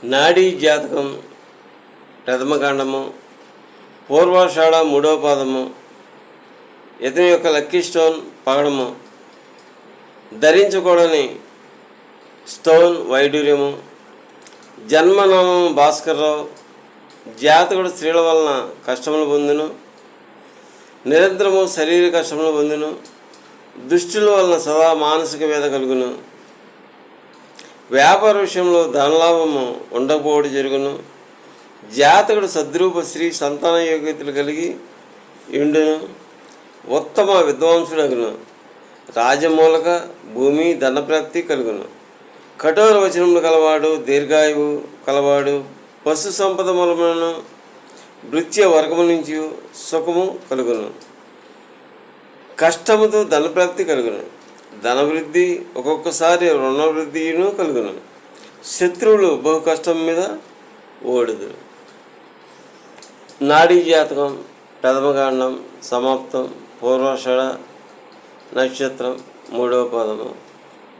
నాడీ జాతకం ప్రథమకాండము, పూర్వాషాఢ 3వ పాదము, ఇతని యొక్క లక్కీ స్టోన్ పగడము, ధరించకూడని స్టోన్ వైడూర్యము, జన్మనామము భాస్కర్రావు. జాతకుడు స్త్రీల వలన కష్టములు పొందును, నిరంతరము శరీర కష్టములు పొందును, దుష్టుల వలన సదా మానసిక వేద కలుగును, వ్యాపార విషయంలో ధనలాభము ఉండకపోవడం జరుగును, జాతకుడు సద్రూప స్త్రీ సంతాన యోగ్యతలు కలిగి ఉండును, ఉత్తమ విద్వాంసుడగును, రాజమూలక భూమి ధనప్రాప్తి కలుగును, కఠోర వచనములు కలవాడు, దీర్ఘాయువు కలవాడు, పశు సంపద మూలములను భృత్య వర్గము నుంచి సుఖము కలుగును, కష్టముతో ధనప్రాప్తి కలుగును, ధనవృద్ధి ఒక్కొక్కసారి రుణవృద్ధిను కలుగును, శత్రువులు బహు కష్టం మీద ఓడుదు. నాడీ జాతకం ప్రథమకాండం సమాప్తం. పూర్వాషాఢ నక్షత్రం 3వ పాదము.